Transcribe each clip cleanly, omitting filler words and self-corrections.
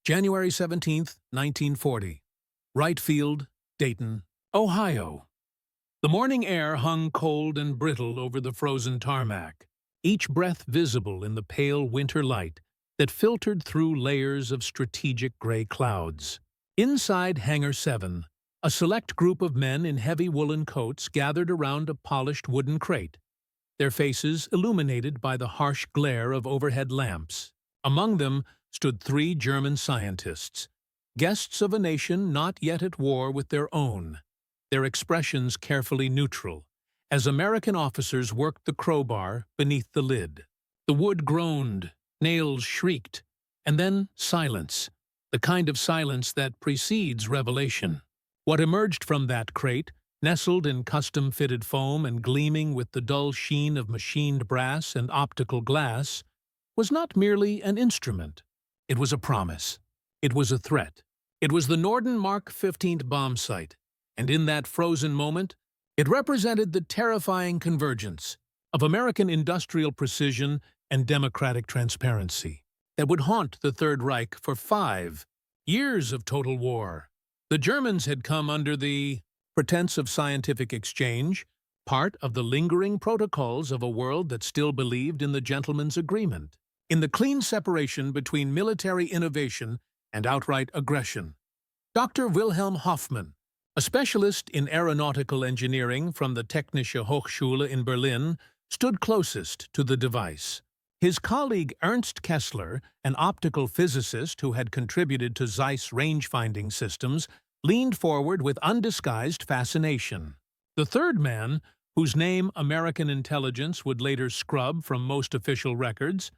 January 17, 1940. Wright Field, Dayton, Ohio. The morning air hung cold and brittle over the frozen tarmac, each breath visible in the pale winter light that filtered through layers of strategic gray clouds. Inside Hangar 7, a select group of men in heavy woolen coats gathered around a polished wooden crate, their faces illuminated by the harsh glare of overhead lamps. Among them stood 3 German scientists, guests of a nation not yet at war with their own, their expressions carefully neutral, as American officers worked the crowbar beneath the lid. The wood groaned, nails shrieked, and then silence, the kind of silence that precedes revelation. What emerged from that crate, nestled in custom-fitted foam and gleaming with the dull sheen of machined brass and optical glass, was not merely an instrument. It was a promise. It was a threat. It was the Norden Mark XV bombsight, and in that frozen moment, it represented the terrifying convergence of American industrial precision and democratic transparency that would haunt the Third Reich for 5 years of total war. The Germans had come under the pretense of scientific exchange, part of the lingering protocols of a world that still believed in the gentleman's agreement, in the clean separation between military innovation and outright aggression. Dr. Wilhelm Hoffmann, a specialist in aeronautical engineering from the Technische Hochschule in Berlin, stood closest to the device. His colleague Ernst Kessler, an optical physicist who had contributed to Zeiss range-finding systems, leaned forward with undisguised fascination. The third man, whose name American intelligence would later scrub from most official records,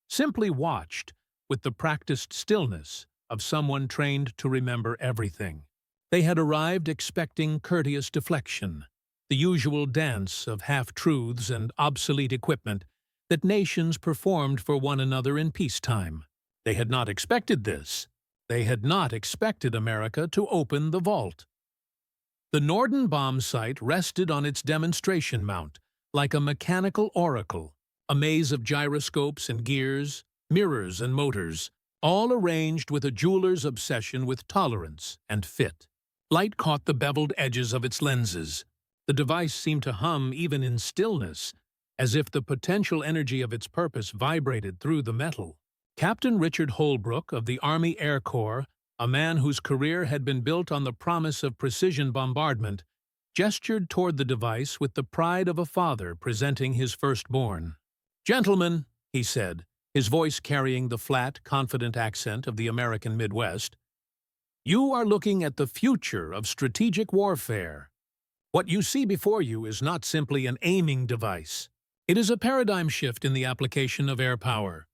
simply watched with the practiced stillness of someone trained to remember everything. They had arrived expecting courteous deflection, the usual dance of half-truths and obsolete equipment that nations performed for one another in peacetime. They had not expected this. They had not expected America to open the vault. The Norden Bombsight rested on its demonstration mount, like a mechanical oracle, a maze of gyroscopes and gears, mirrors and motors, all arranged with a jeweler's obsession with tolerance and fit. Light caught the beveled edges of its lenses. The device seemed to hum even in stillness, as if the potential energy of its purpose vibrated through the metal. Captain Richard Holbrook of the Army Air Corps, a man whose career had been built on the promise of precision bombardment, gestured toward the device with the pride of a father presenting his firstborn. "Gentlemen," he said, his voice carrying the flat, confident accent of the American Midwest, "you are looking at the future of strategic warfare. What you see before you is not simply an aiming device. It is a paradigm shift in the application of air power."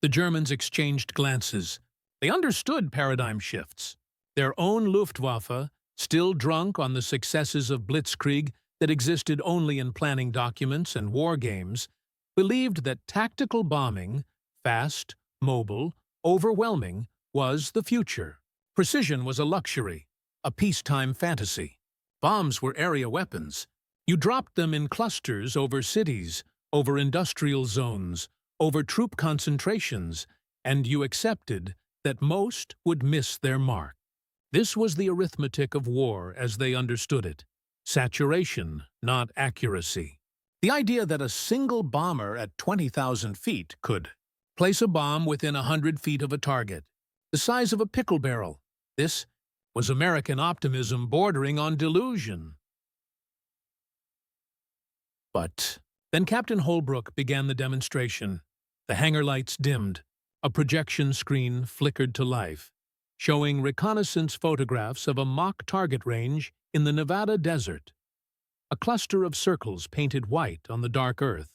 The Germans exchanged glances. They understood paradigm shifts. Their own Luftwaffe, still drunk on the successes of blitzkrieg that existed only in planning documents and war games, believed that tactical bombing, fast, mobile, overwhelming, was the future. Precision was a luxury, a peacetime fantasy. Bombs were area weapons. You dropped them in clusters over cities, over industrial zones, over troop concentrations, and you accepted that most would miss their mark. This was the arithmetic of war as they understood it. Saturation, not accuracy. The idea that a single bomber at 20,000 feet could place a bomb within 100 feet of a target, the size of a pickle barrel. This was American optimism bordering on delusion. But then Captain Holbrook began the demonstration. The hangar lights dimmed. A projection screen flickered to life, showing reconnaissance photographs of a mock target range in the Nevada desert. A cluster of circles painted white on the dark earth,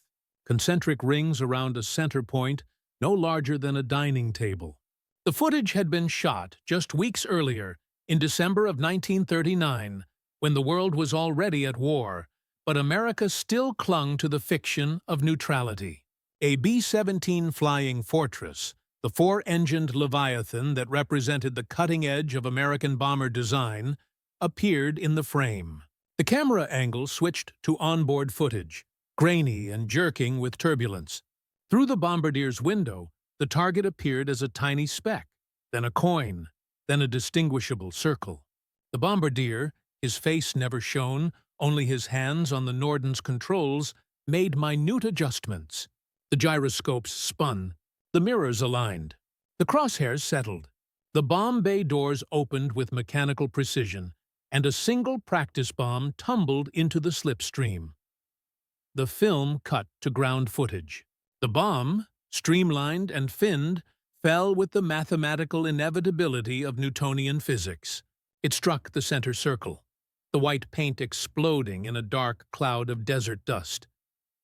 concentric rings around a center point no larger than a dining table. The footage had been shot just weeks earlier, in December of 1939, when the world was already at war, but America still clung to the fiction of neutrality. A B-17 Flying Fortress, the 4-engined Leviathan that represented the cutting edge of American bomber design, appeared in the frame. The camera angle switched to onboard footage, grainy and jerking with turbulence. Through the bombardier's window, the target appeared as a tiny speck, then a coin, then a distinguishable circle. The bombardier, his face never shown, only his hands on the Norden's controls, made minute adjustments. The gyroscopes spun, the mirrors aligned, the crosshairs settled. The bomb bay doors opened with mechanical precision, and a single practice bomb tumbled into the slipstream. The film cut to ground footage. The bomb, streamlined and finned, fell with the mathematical inevitability of Newtonian physics. It struck the center circle, the white paint exploding in a dark cloud of desert dust.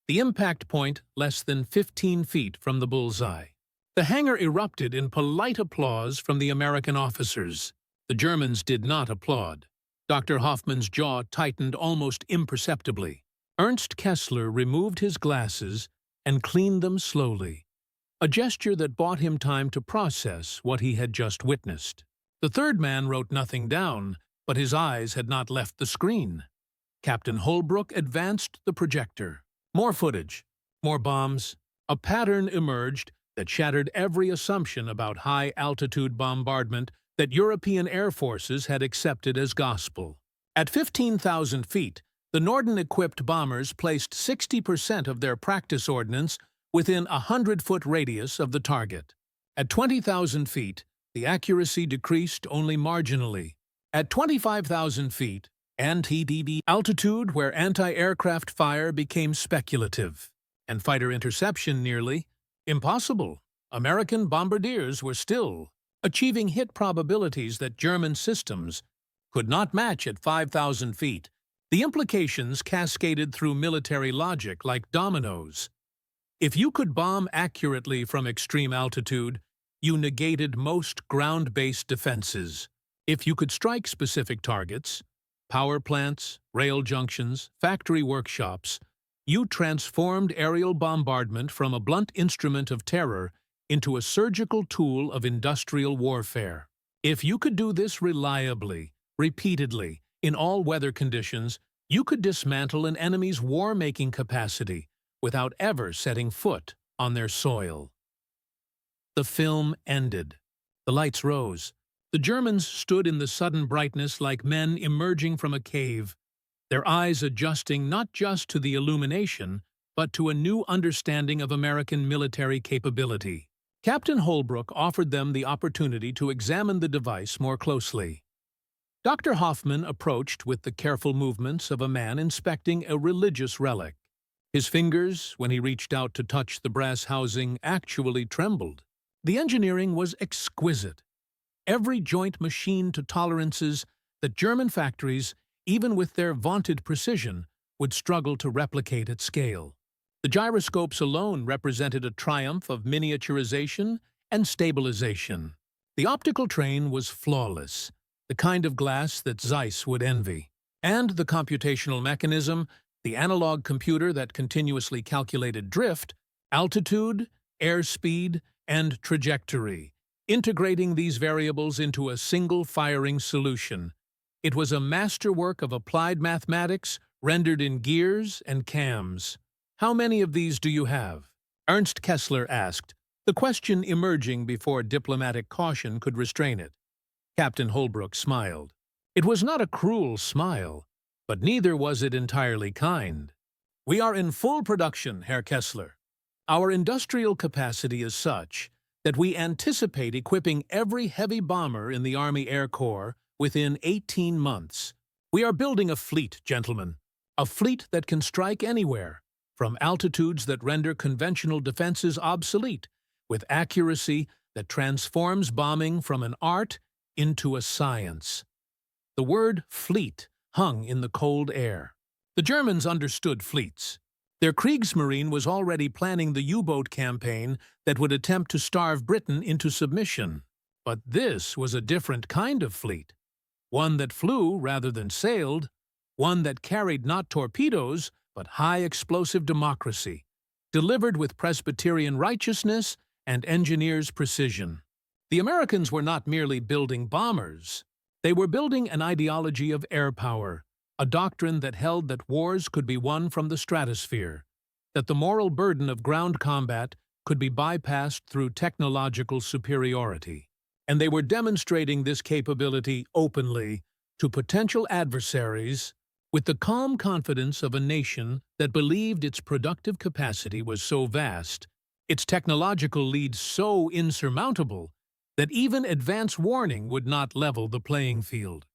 The impact point less than 15 feet from the bullseye. The hangar erupted in polite applause from the American officers. The Germans did not applaud. Dr. Hoffman's jaw tightened almost imperceptibly. Ernst Kessler removed his glasses and cleaned them slowly, a gesture that bought him time to process what he had just witnessed. The third man wrote nothing down, but his eyes had not left the screen. Captain Holbrook advanced the projector. More footage, more bombs. A pattern emerged that shattered every assumption about high-altitude bombardment that European air forces had accepted as gospel. At 15,000 feet, the Norden-equipped bombers placed 60% of their practice ordnance within a 100-foot radius of the target. At 20,000 feet, the accuracy decreased only marginally. At 25,000 feet, NTDB altitude where anti-aircraft fire became speculative, and fighter interception nearly impossible. American bombardiers were still achieving hit probabilities that German systems could not match at 5,000 feet. The implications cascaded through military logic like dominoes. If you could bomb accurately from extreme altitude, you negated most ground-based defenses. If you could strike specific targets, power plants, rail junctions, factory workshops, you transformed aerial bombardment from a blunt instrument of terror into a surgical tool of industrial warfare. If you could do this reliably, repeatedly, in all weather conditions, you could dismantle an enemy's war-making capacity without ever setting foot on their soil. The film ended. The lights rose. The Germans stood in the sudden brightness like men emerging from a cave, their eyes adjusting not just to the illumination, but to a new understanding of American military capability. Captain Holbrook offered them the opportunity to examine the device more closely. Dr. Hoffman approached with the careful movements of a man inspecting a religious relic. His fingers, when he reached out to touch the brass housing, actually trembled. The engineering was exquisite. Every joint machined to tolerances that German factories, even with their vaunted precision, would struggle to replicate at scale. The gyroscopes alone represented a triumph of miniaturization and stabilization. The optical train was flawless, the kind of glass that Zeiss would envy. And the computational mechanism, the analog computer that continuously calculated drift, altitude, airspeed, and trajectory, integrating these variables into a single firing solution. It was a masterwork of applied mathematics rendered in gears and cams. "How many of these do you have?" Ernst Kessler asked, the question emerging before diplomatic caution could restrain it. Captain Holbrook smiled. It was not a cruel smile, but neither was it entirely kind. "We are in full production, Herr Kessler. Our industrial capacity is such that we anticipate equipping every heavy bomber in the Army Air Corps within 18 months. We are building a fleet, gentlemen, a fleet that can strike anywhere, from altitudes that render conventional defenses obsolete, with accuracy that transforms bombing from an art into a science." The word fleet hung in the cold air. The Germans understood fleets. Their Kriegsmarine was already planning the U-boat campaign that would attempt to starve Britain into submission. But this was a different kind of fleet, one that flew rather than sailed, one that carried not torpedoes, but high-explosive democracy, delivered with Presbyterian righteousness and engineers' precision. The Americans were not merely building bombers. They were building an ideology of air power, a doctrine that held that wars could be won from the stratosphere, that the moral burden of ground combat could be bypassed through technological superiority. and they were demonstrating this capability openly to potential adversaries with the calm confidence of a nation that believed its productive capacity was so vast, its technological lead so insurmountable, that even advance warning would not level the playing field.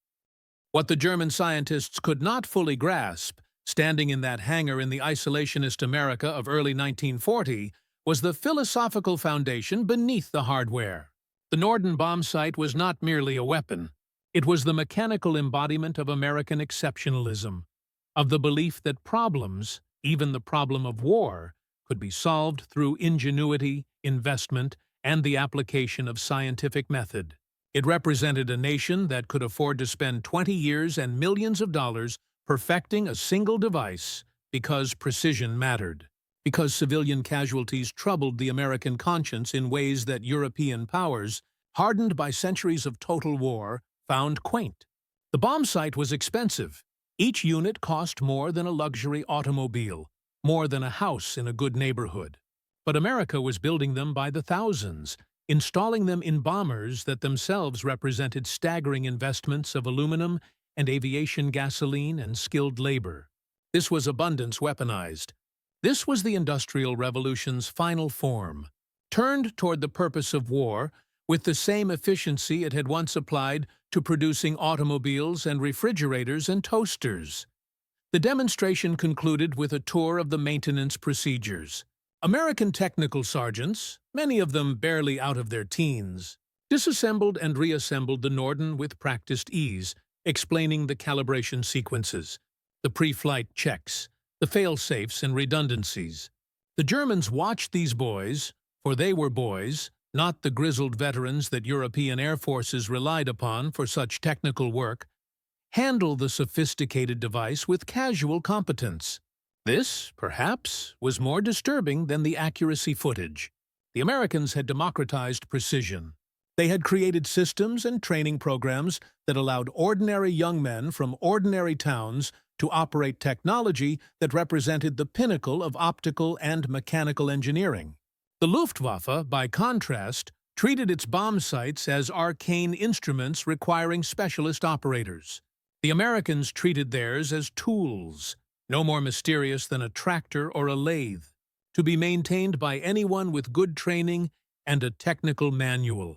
What the German scientists could not fully grasp, standing in that hangar in the isolationist America of early 1940, was the philosophical foundation beneath the hardware. The Norden Bombsight was not merely a weapon. It was the mechanical embodiment of American exceptionalism, of the belief that problems, even the problem of war, could be solved through ingenuity, investment, and the application of scientific method. It represented a nation that could afford to spend 20 years and millions of dollars perfecting a single device because precision mattered, because civilian casualties troubled the American conscience in ways that European powers, hardened by centuries of total war, found quaint. The bombsight was expensive. Each unit cost more than a luxury automobile, more than a house in a good neighborhood. But America was building them by the thousands, installing them in bombers that themselves represented staggering investments of aluminum and aviation gasoline and skilled labor. This was abundance weaponized. This was the Industrial Revolution's final form, turned toward the purpose of war with the same efficiency it had once applied to producing automobiles and refrigerators and toasters. The demonstration concluded with a tour of the maintenance procedures. American technical sergeants, many of them barely out of their teens, disassembled and reassembled the Norden with practiced ease, explaining the calibration sequences, the pre-flight checks, the fail-safes and redundancies. The Germans watched these boys, for they were boys, not the grizzled veterans that European air forces relied upon for such technical work, handle the sophisticated device with casual competence. This, perhaps, was more disturbing than the accuracy footage. The Americans had democratized precision. They had created systems and training programs that allowed ordinary young men from ordinary towns to operate technology that represented the pinnacle of optical and mechanical engineering. The Luftwaffe, by contrast, treated its bombsights as arcane instruments requiring specialist operators. The Americans treated theirs as tools, no more mysterious than a tractor or a lathe, to be maintained by anyone with good training and a technical manual.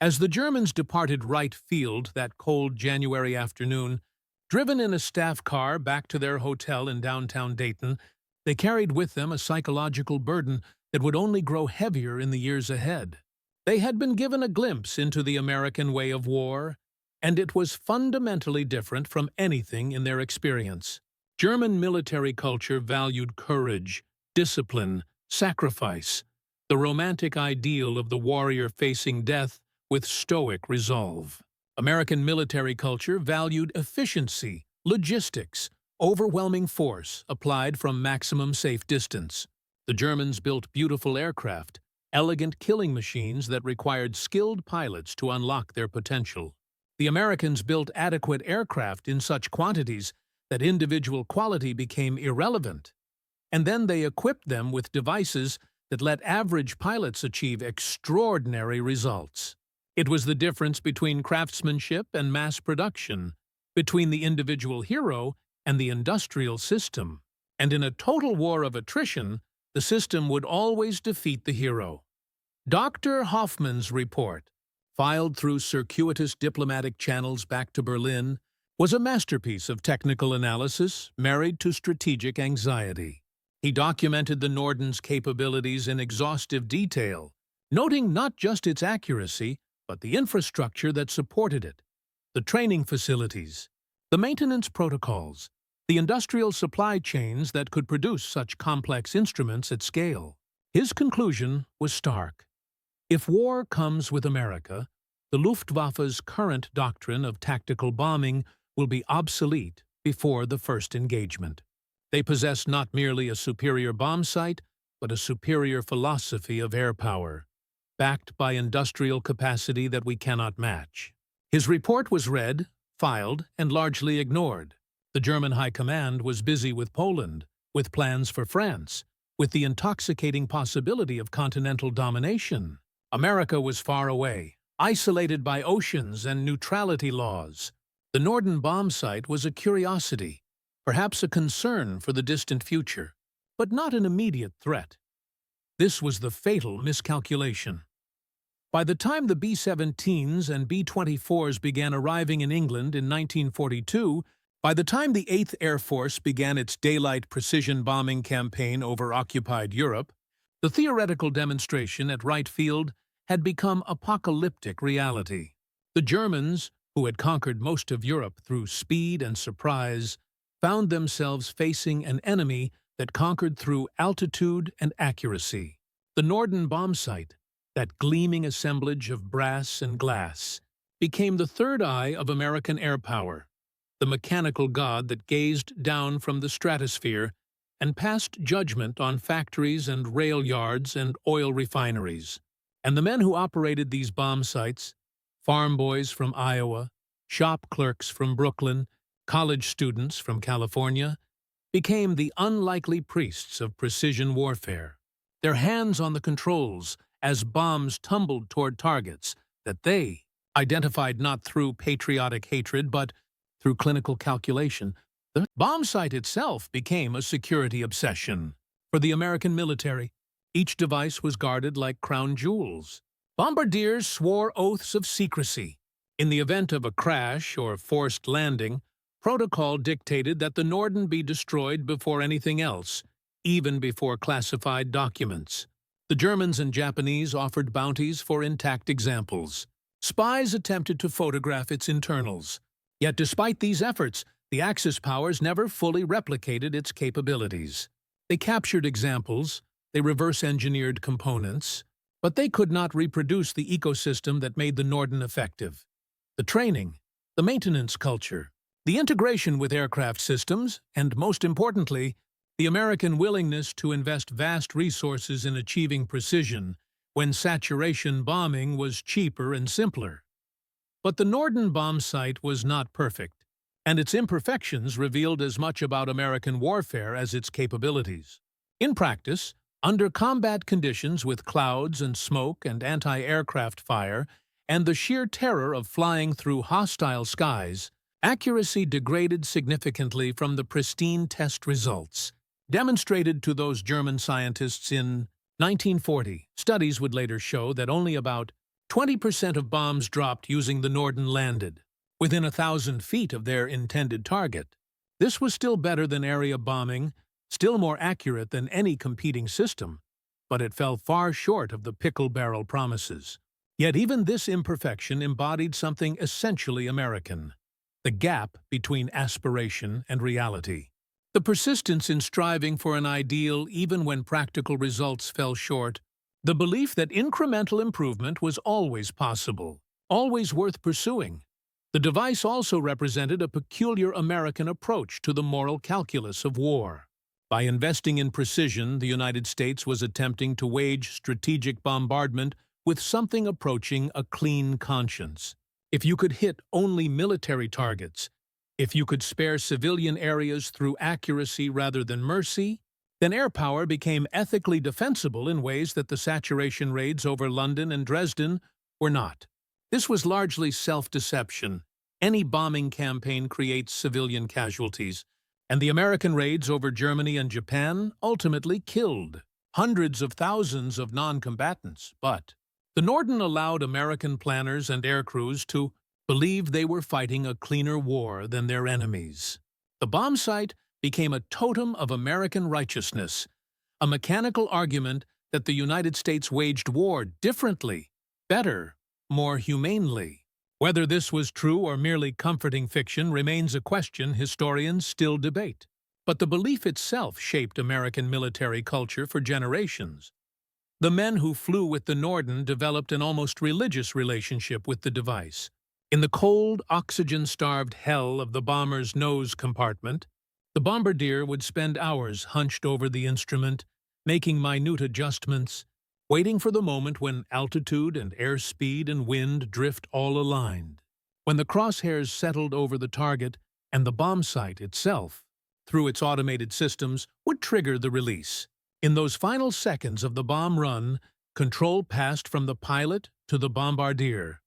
As the Germans departed Wright Field that cold January afternoon, driven in a staff car back to their hotel in downtown Dayton, they carried with them a psychological burden that would only grow heavier in the years ahead. They had been given a glimpse into the American way of war, and it was fundamentally different from anything in their experience. German military culture valued courage, discipline, sacrifice, the romantic ideal of the warrior facing death with stoic resolve. American military culture valued efficiency, logistics, overwhelming force applied from maximum safe distance. The Germans built beautiful aircraft, elegant killing machines that required skilled pilots to unlock their potential. The Americans built adequate aircraft in such quantities that individual quality became irrelevant, and then they equipped them with devices that let average pilots achieve extraordinary results. It was the difference between craftsmanship and mass production, between the individual hero and the industrial system, and in a total war of attrition, the system would always defeat the hero. Dr. Hoffman's report, filed through circuitous diplomatic channels back to Berlin, was a masterpiece of technical analysis married to strategic anxiety. He documented the Norden's capabilities in exhaustive detail, noting not just its accuracy, but the infrastructure that supported it, the training facilities, the maintenance protocols, the industrial supply chains that could produce such complex instruments at scale. His conclusion was stark. If war comes with America, the Luftwaffe's current doctrine of tactical bombing will be obsolete before the first engagement. They possess not merely a superior bombsight, but a superior philosophy of air power, backed by industrial capacity that we cannot match. His report was read, filed, and largely ignored. The German High Command was busy with Poland, with plans for France, with the intoxicating possibility of continental domination. America was far away, Isolated by oceans and neutrality laws, the Norden Bombsight was a curiosity, perhaps a concern for the distant future, but not an immediate threat. This was the fatal miscalculation. By the time the B-17s and B-24s began arriving in England in 1942, by the time the 8th Air Force began its daylight precision bombing campaign over occupied Europe, the theoretical demonstration at Wright Field had become apocalyptic reality. The Germans, who had conquered most of Europe through speed and surprise, found themselves facing an enemy that conquered through altitude and accuracy. The Norden Bombsight, that gleaming assemblage of brass and glass, became the third eye of American air power, the mechanical god that gazed down from the stratosphere and passed judgment on factories and rail yards and oil refineries. And the men who operated these bomb sites, farm boys from Iowa, shop clerks from Brooklyn, college students from California, became the unlikely priests of precision warfare, their hands on the controls as bombs tumbled toward targets that they identified not through patriotic hatred but through clinical calculation. The bombsight itself became a security obsession. For the American military, each device was guarded like crown jewels. Bombardiers swore oaths of secrecy. In the event of a crash or forced landing, protocol dictated that the Norden be destroyed before anything else, even before classified documents. The Germans and Japanese offered bounties for intact examples. Spies attempted to photograph its internals. Yet despite these efforts, the Axis powers never fully replicated its capabilities. They captured examples, they reverse-engineered components, but they could not reproduce the ecosystem that made the Norden effective. The training, the maintenance culture, the integration with aircraft systems, and most importantly, the American willingness to invest vast resources in achieving precision when saturation bombing was cheaper and simpler. But the Norden bombsight was not perfect, and its imperfections revealed as much about American warfare as its capabilities. In practice, under combat conditions with clouds and smoke and anti-aircraft fire, and the sheer terror of flying through hostile skies, accuracy degraded significantly from the pristine test results. Demonstrated to those German scientists in 1940, studies would later show that only about 20% of bombs dropped using the Norden landed, within 1,000 feet of their intended target. This was still better than area bombing, still more accurate than any competing system, but it fell far short of the pickle barrel promises. Yet even this imperfection embodied something essentially American: the gap between aspiration and reality. The persistence in striving for an ideal even when practical results fell short, the belief that incremental improvement was always possible, always worth pursuing. The device also represented a peculiar American approach to the moral calculus of war. By investing in precision, the United States was attempting to wage strategic bombardment with something approaching a clean conscience. If you could hit only military targets, if you could spare civilian areas through accuracy rather than mercy, then air power became ethically defensible in ways that the saturation raids over London and Dresden were not. This was largely self-deception. Any bombing campaign creates civilian casualties, and the American raids over Germany and Japan ultimately killed hundreds of thousands of non-combatants. But the Norden allowed American planners and aircrews to believe they were fighting a cleaner war than their enemies. The bombsight became a totem of American righteousness, a mechanical argument that the United States waged war differently, better, more humanely. Whether this was true or merely comforting fiction remains a question historians still debate. But the belief itself shaped American military culture for generations. The men who flew with the Norden developed an almost religious relationship with the device. In the cold, oxygen-starved hell of the bomber's nose compartment, the bombardier would spend hours hunched over the instrument, making minute adjustments, waiting for the moment when altitude and airspeed and wind drift all aligned. When the crosshairs settled over the target and the bombsight itself, through its automated systems, would trigger the release. In those final seconds of the bomb run, control passed from the pilot to the bombardier.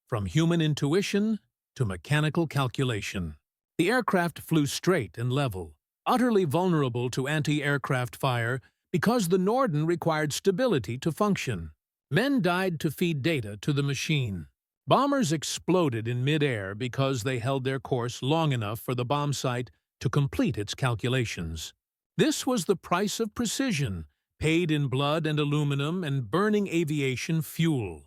from human intuition to mechanical calculation. The aircraft flew straight and level, utterly vulnerable to anti-aircraft fire because the Norden required stability to function. Men died to feed data to the machine. Bombers exploded in mid-air because they held their course long enough for the bombsight to complete its calculations. This was the price of precision, paid in blood and aluminum and burning aviation fuel.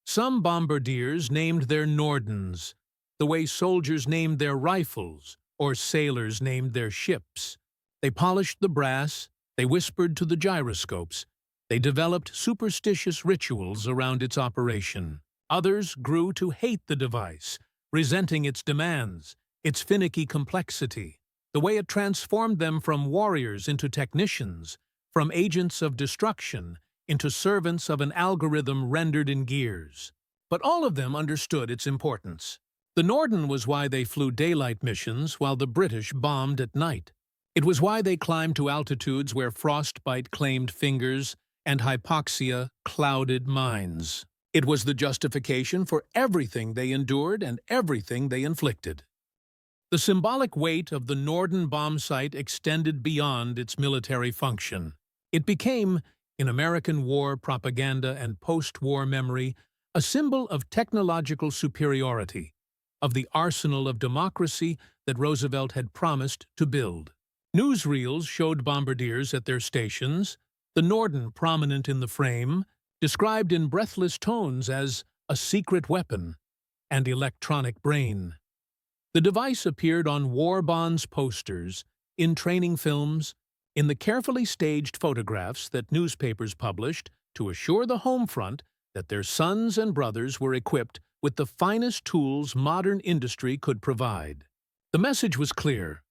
Some bombardiers named their Nordens, the way soldiers named their rifles or sailors named their ships. They polished the brass, they whispered to the gyroscopes, they developed superstitious rituals around its operation. Others grew to hate the device, resenting its demands, its finicky complexity, the way it transformed them from warriors into technicians, from agents of destruction into servants of an algorithm rendered in gears. But all of them understood its importance. The Norden was why they flew daylight missions while the British bombed at night. It was why they climbed to altitudes where frostbite claimed fingers and hypoxia clouded minds. It was the justification for everything they endured and everything they inflicted. The symbolic weight of the Norden Bombsight extended beyond its military function. It became, in American war propaganda and post-war memory, a symbol of technological superiority, of the arsenal of democracy that Roosevelt had promised to build. Newsreels showed bombardiers at their stations, the Norden prominent in the frame, described in breathless tones as a secret weapon and electronic brain. The device appeared on war bonds posters, in training films, in the carefully staged photographs that newspapers published to assure the home front that their sons and brothers were equipped with the finest tools modern industry could provide. The message was clear.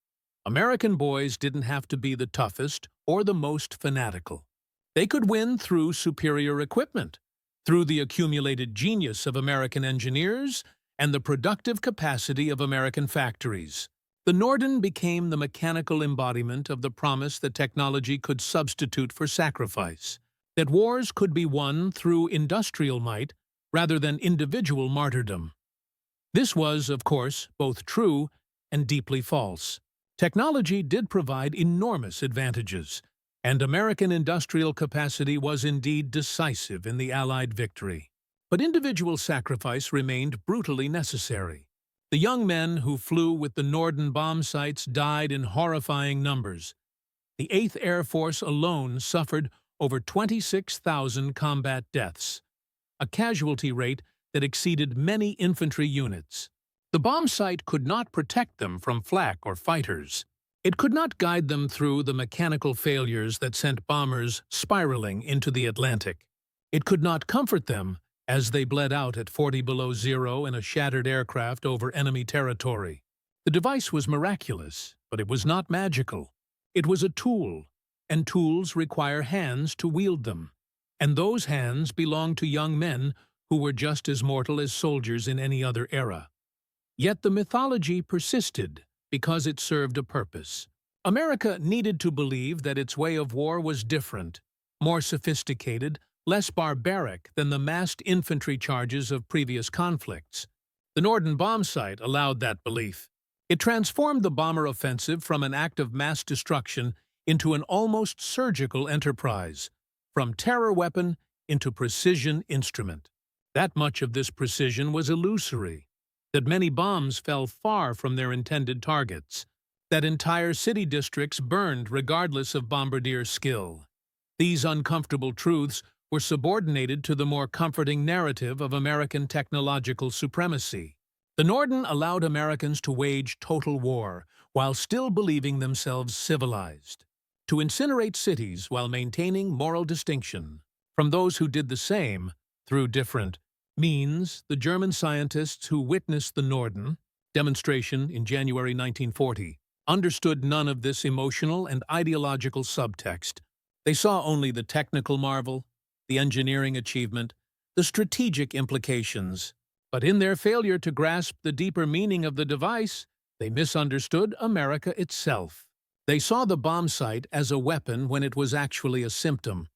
American boys didn't have to be the toughest or the most fanatical. They could win through superior equipment, through the accumulated genius of American engineers and the productive capacity of American factories. The Norden became the mechanical embodiment of the promise that technology could substitute for sacrifice, that wars could be won through industrial might rather than individual martyrdom. This was, of course, both true and deeply false. Technology did provide enormous advantages, and American industrial capacity was indeed decisive in the Allied victory. But individual sacrifice remained brutally necessary. The young men who flew with the Norden bombsights died in horrifying numbers. The 8th Air Force alone suffered over 26,000 combat deaths, a casualty rate that exceeded many infantry units. The bombsight could not protect them from flak or fighters. It could not guide them through the mechanical failures that sent bombers spiraling into the Atlantic. It could not comfort them as they bled out at 40 below zero in a shattered aircraft over enemy territory. The device was miraculous, but it was not magical. It was a tool, and tools require hands to wield them. And those hands belonged to young men who were just as mortal as soldiers in any other era. Yet the mythology persisted because it served a purpose. America needed to believe that its way of war was different, more sophisticated, less barbaric than the massed infantry charges of previous conflicts. The Norden bombsight allowed that belief. It transformed the bomber offensive from an act of mass destruction into an almost surgical enterprise, from terror weapon into precision instrument. That much of this precision was illusory, that many bombs fell far from their intended targets, that entire city districts burned regardless of bombardier skill. These uncomfortable truths were subordinated to the more comforting narrative of American technological supremacy. The Norden allowed Americans to wage total war while still believing themselves civilized, to incinerate cities while maintaining moral distinction from those who did the same through different means. The German scientists who witnessed the Norden demonstration in January 1940 understood none of this emotional and ideological subtext. They saw only the technical marvel, the engineering achievement, the strategic implications. But in their failure to grasp the deeper meaning of the device, they misunderstood America itself. They saw the bombsight as a weapon when it was actually a symptom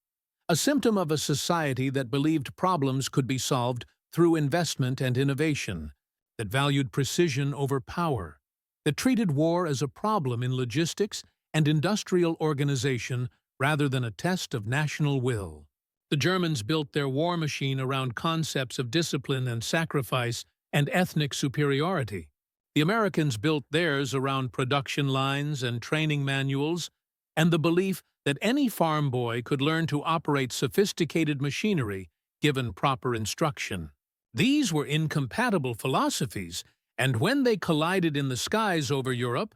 of a society that believed problems could be solved through investment and innovation, that valued precision over power, that treated war as a problem in logistics and industrial organization rather than a test of national will. The Germans built their war machine around concepts of discipline and sacrifice and ethnic superiority. The Americans built theirs around production lines and training manuals and the belief that any farm boy could learn to operate sophisticated machinery given proper instruction. These were incompatible philosophies, and when they collided in the skies over Europe,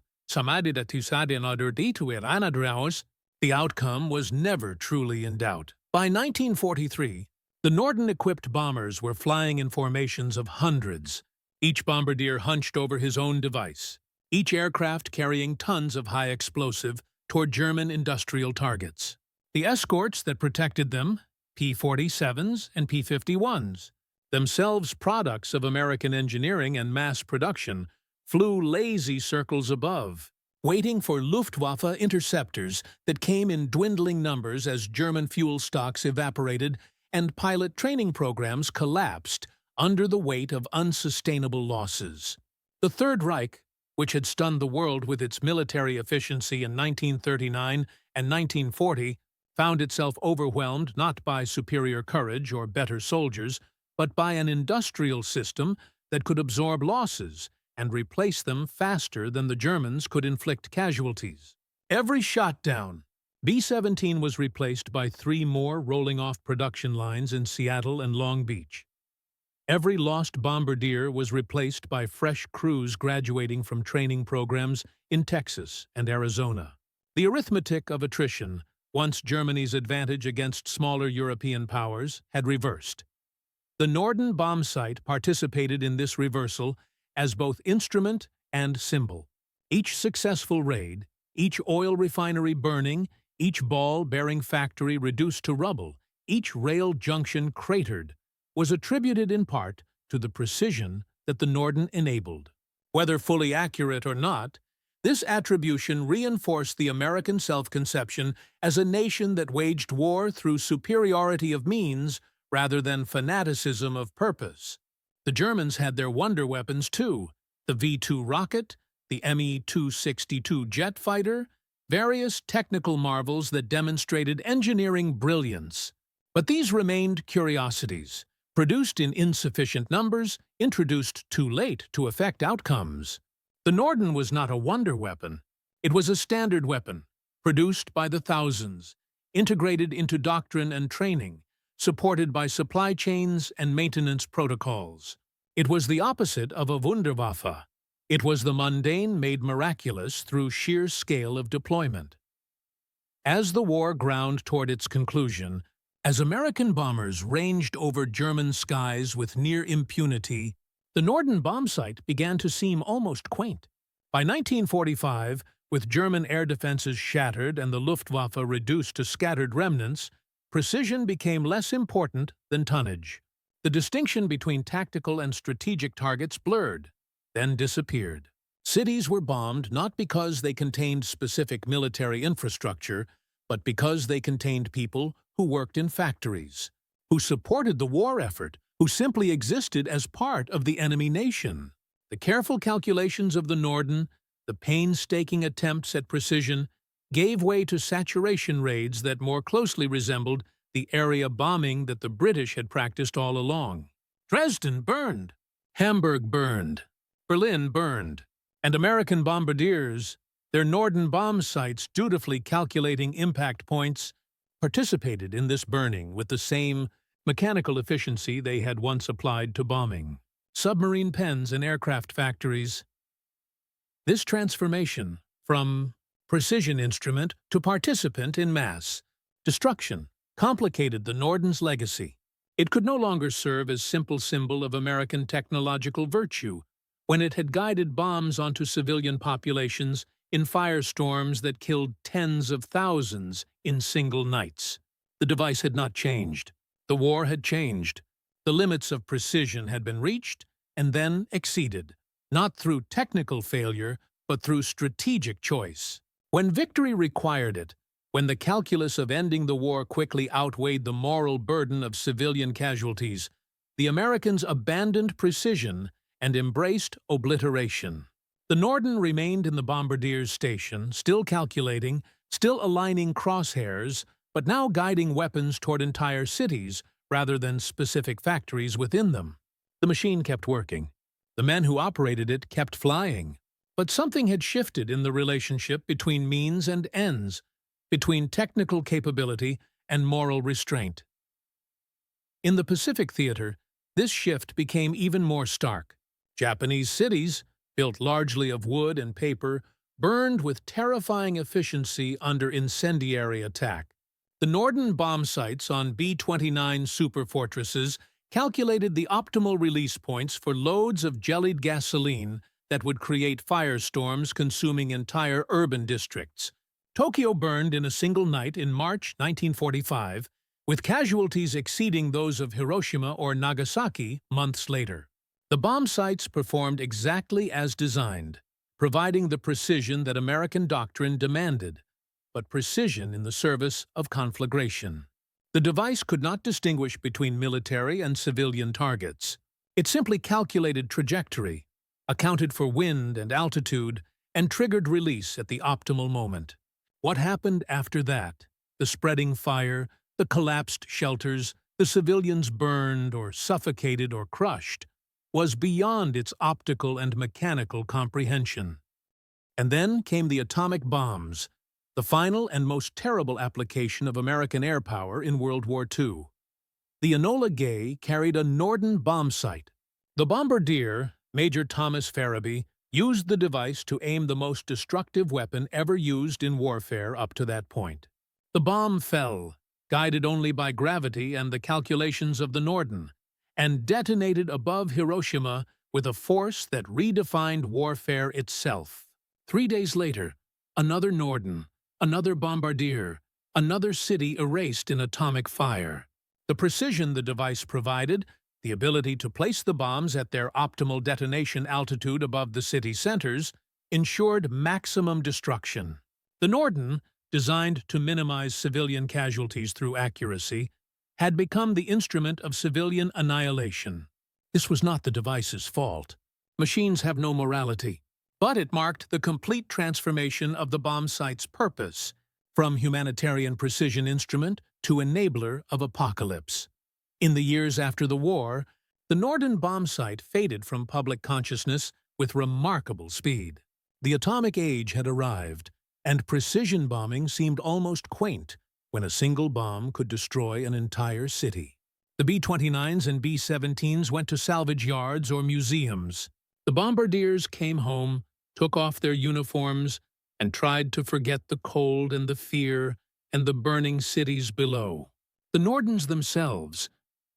the outcome was never truly in doubt. By 1943, the Norden-equipped bombers were flying in formations of hundreds, each bombardier hunched over his own device, each aircraft carrying tons of high explosive toward German industrial targets. The escorts that protected them, P-47s and P-51s, themselves products of American engineering and mass production, flew lazy circles above, waiting for Luftwaffe interceptors that came in dwindling numbers as German fuel stocks evaporated and pilot training programs collapsed under the weight of unsustainable losses. The Third Reich, which had stunned the world with its military efficiency in 1939 and 1940, found itself overwhelmed not by superior courage or better soldiers, but by an industrial system that could absorb losses and replace them faster than the Germans could inflict casualties. Every shot down, B-17 was replaced by 3 more rolling off production lines in Seattle and Long Beach. Every lost bombardier was replaced by fresh crews graduating from training programs in Texas and Arizona. The arithmetic of attrition, once Germany's advantage against smaller European powers, had reversed. The Norden Bombsight participated in this reversal as both instrument and symbol. Each successful raid, each oil refinery burning, each ball-bearing factory reduced to rubble, each rail junction cratered, was attributed in part to the precision that the Norden enabled. Whether fully accurate or not, this attribution reinforced the American self-conception as a nation that waged war through superiority of means rather than fanaticism of purpose. The Germans had their wonder weapons too, the V-2 rocket, the Me-262 jet fighter, various technical marvels that demonstrated engineering brilliance. But these remained curiosities, produced in insufficient numbers, introduced too late to affect outcomes. The Norden was not a wonder weapon. It was a standard weapon, produced by the thousands, integrated into doctrine and training, supported by supply chains and maintenance protocols. It was the opposite of a Wunderwaffe. It was the mundane made miraculous through sheer scale of deployment. As the war ground toward its conclusion, as American bombers ranged over German skies with near impunity, the Norden bombsight began to seem almost quaint. By 1945, with German air defenses shattered and the Luftwaffe reduced to scattered remnants, precision became less important than tonnage. The distinction between tactical and strategic targets blurred, then disappeared. Cities were bombed not because they contained specific military infrastructure, but because they contained people who worked in factories, who supported the war effort, who simply existed as part of the enemy nation. The careful calculations of the Norden, the painstaking attempts at precision, gave way to saturation raids that more closely resembled the area bombing that the British had practiced all along. Dresden burned, Hamburg burned, Berlin burned, and American bombardiers, their Norden bombsights dutifully calculating impact points, participated in this burning with the same mechanical efficiency they had once applied to bombing submarine pens and aircraft factories. This transformation from precision instrument to participant in mass destruction complicated the Norden's legacy. It could no longer serve as simple symbol of American technological virtue when it had guided bombs onto civilian populations in firestorms that killed tens of thousands in single nights. The device had not changed. The war had changed. The limits of precision had been reached and then exceeded, not through technical failure, but through strategic choice. When victory required it, when the calculus of ending the war quickly outweighed the moral burden of civilian casualties, the Americans abandoned precision and embraced obliteration. The Norden remained in the bombardier's station, still calculating, still aligning crosshairs, but now guiding weapons toward entire cities rather than specific factories within them. The machine kept working. The men who operated it kept flying. But something had shifted in the relationship between means and ends, between technical capability and moral restraint. In the Pacific Theater, this shift became even more stark. Japanese cities, built largely of wood and paper, burned with terrifying efficiency under incendiary attack. The Norden bombsights on B-29 superfortresses calculated the optimal release points for loads of jellied gasoline that would create firestorms consuming entire urban districts. Tokyo burned in a single night in March 1945, with casualties exceeding those of Hiroshima or Nagasaki months later. The bombsights performed exactly as designed, providing the precision that American doctrine demanded, but precision in the service of conflagration. The device could not distinguish between military and civilian targets. It simply calculated trajectory, accounted for wind and altitude, and triggered release at the optimal moment. What happened after that? The spreading fire, the collapsed shelters, the civilians burned or suffocated or crushed, was beyond its optical and mechanical comprehension. And then came the atomic bombs, the final and most terrible application of American air power in World War II. The Enola Gay carried a Norden bombsight. The bombardier, Major Thomas Farabee, used the device to aim the most destructive weapon ever used in warfare up to that point. The bomb fell, guided only by gravity and the calculations of the Norden, and detonated above Hiroshima with a force that redefined warfare itself. 3 days later, another Norden, another bombardier, another city erased in atomic fire. The precision the device provided, the ability to place the bombs at their optimal detonation altitude above the city centers, ensured maximum destruction. The Norden, designed to minimize civilian casualties through accuracy, had become the instrument of civilian annihilation. This was not the device's fault. Machines have no morality. But it marked the complete transformation of the bombsight's purpose, from humanitarian precision instrument to enabler of apocalypse. In the years after the war, the Norden bombsight faded from public consciousness with remarkable speed. The atomic age had arrived, and precision bombing seemed almost quaint when a single bomb could destroy an entire city. The B-29s and B-17s went to salvage yards or museums. The bombardiers came home, took off their uniforms, and tried to forget the cold and the fear and the burning cities below. The Nordens themselves,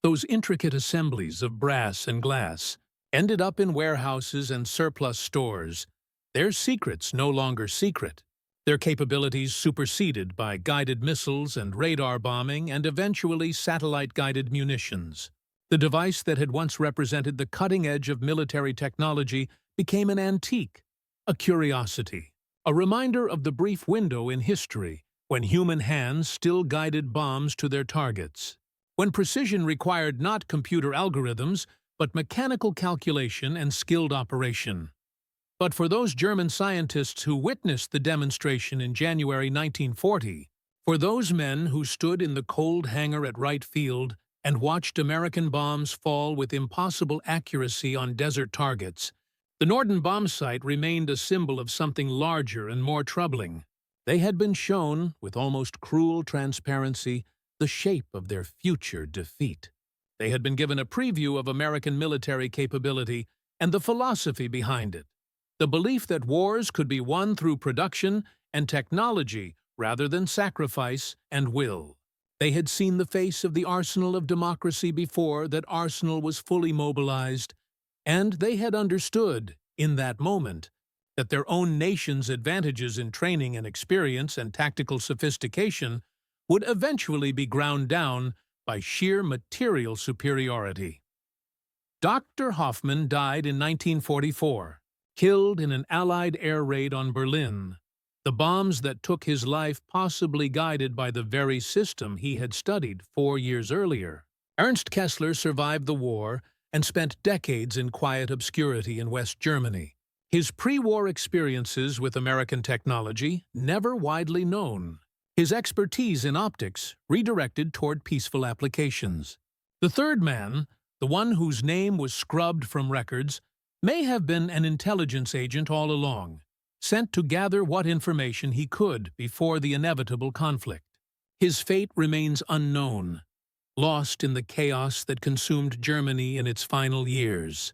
those intricate assemblies of brass and glass, ended up in warehouses and surplus stores, their secrets no longer secret, their capabilities superseded by guided missiles and radar bombing and eventually satellite-guided munitions. The device that had once represented the cutting edge of military technology became an antique, a curiosity, a reminder of the brief window in history when human hands still guided bombs to their targets, when precision required not computer algorithms, but mechanical calculation and skilled operation. But for those German scientists who witnessed the demonstration in January 1940, for those men who stood in the cold hangar at Wright Field and watched American bombs fall with impossible accuracy on desert targets, the Norden bombsight remained a symbol of something larger and more troubling. They had been shown, with almost cruel transparency, the shape of their future defeat. They had been given a preview of American military capability and the philosophy behind it, the belief that wars could be won through production and technology rather than sacrifice and will. They had seen the face of the arsenal of democracy before that arsenal was fully mobilized, and they had understood, in that moment, that their own nation's advantages in training and experience and tactical sophistication would eventually be ground down by sheer material superiority. Dr. Hoffman died in 1944, killed in an Allied air raid on Berlin, the bombs that took his life possibly guided by the very system he had studied 4 years earlier. Ernst Kessler survived the war and spent decades in quiet obscurity in West Germany. His pre-war experiences with American technology never widely known. His expertise in optics redirected toward peaceful applications. The third man, the one whose name was scrubbed from records, may have been an intelligence agent all along, sent to gather what information he could before the inevitable conflict. His fate remains unknown, lost in the chaos that consumed Germany in its final years.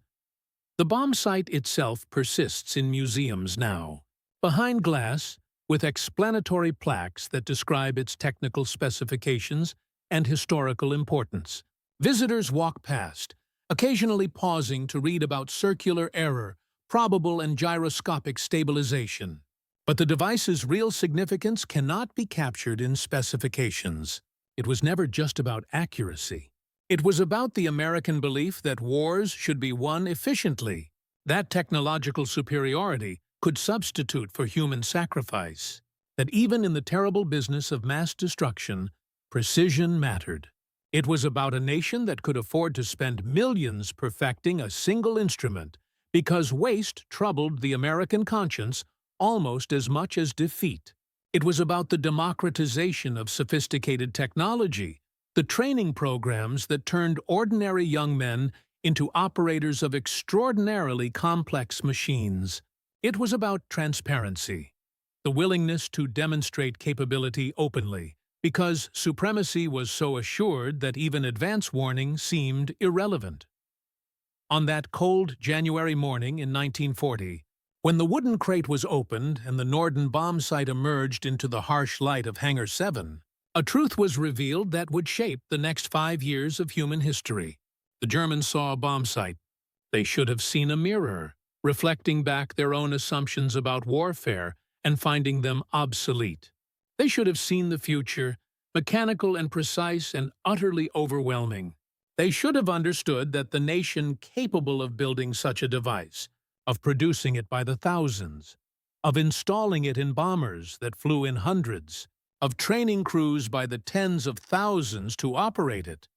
The bomb site itself persists in museums now, behind glass, with explanatory plaques that describe its technical specifications and historical importance. Visitors walk past, occasionally pausing to read about circular error, probable and gyroscopic stabilization. But the device's real significance cannot be captured in specifications. It was never just about accuracy. It was about the American belief that wars should be won efficiently, that technological superiority could substitute for human sacrifice, that even in the terrible business of mass destruction, precision mattered. It was about a nation that could afford to spend millions perfecting a single instrument, because waste troubled the American conscience almost as much as defeat. It was about the democratization of sophisticated technology, the training programs that turned ordinary young men into operators of extraordinarily complex machines. It was about transparency, the willingness to demonstrate capability openly, because supremacy was so assured that even advance warning seemed irrelevant. On that cold January morning in 1940, when the wooden crate was opened and the Norden Bombsight emerged into the harsh light of Hangar 7, a truth was revealed that would shape the next 5 years of human history. The Germans saw a bombsight. They should have seen a mirror, reflecting back their own assumptions about warfare and finding them obsolete. They should have seen the future, mechanical and precise and utterly overwhelming. They should have understood that the nation capable of building such a device, of producing it by the thousands, of installing it in bombers that flew in hundreds, of training crews by the tens of thousands to operate it,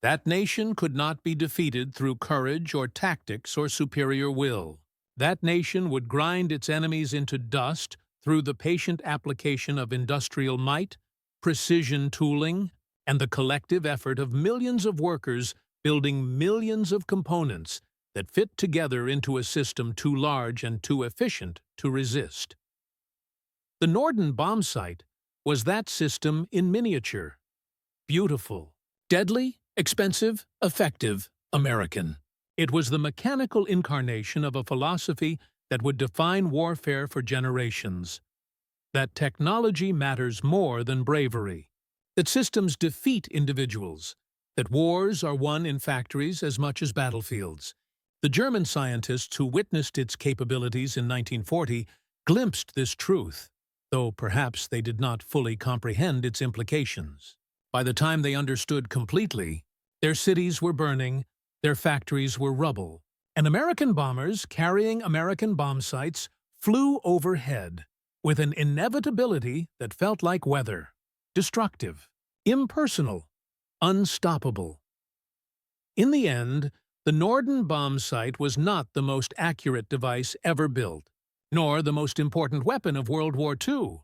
that nation could not be defeated through courage or tactics or superior will. That nation would grind its enemies into dust through the patient application of industrial might, precision tooling, and the collective effort of millions of workers building millions of components that fit together into a system too large and too efficient to resist. The Norden Bombsight was that system in miniature. Beautiful, deadly, expensive, effective, American. It was the mechanical incarnation of a philosophy that would define warfare for generations. That technology matters more than bravery. That systems defeat individuals. That wars are won in factories as much as battlefields. The German scientists who witnessed its capabilities in 1940 glimpsed this truth, though perhaps they did not fully comprehend its implications. By the time they understood completely, their cities were burning, their factories were rubble, and American bombers carrying American bombsights flew overhead with an inevitability that felt like weather, destructive, impersonal, unstoppable. In the end, the Norden Bombsight was not the most accurate device ever built, nor the most important weapon of World War II,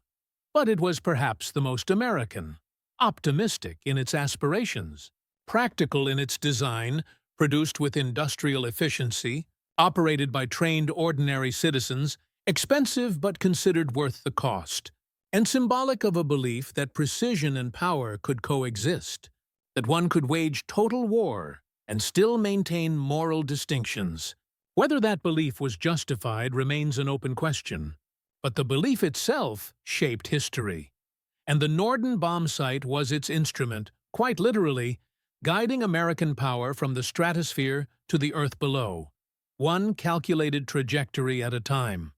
but it was perhaps the most American, optimistic in its aspirations, practical in its design, produced with industrial efficiency, operated by trained ordinary citizens, expensive but considered worth the cost, and symbolic of a belief that precision and power could coexist, that one could wage total war and still maintain moral distinctions. Whether that belief was justified remains an open question, but the belief itself shaped history. And the Norden Bombsight was its instrument, quite literally, guiding American power from the stratosphere to the earth below, one calculated trajectory at a time.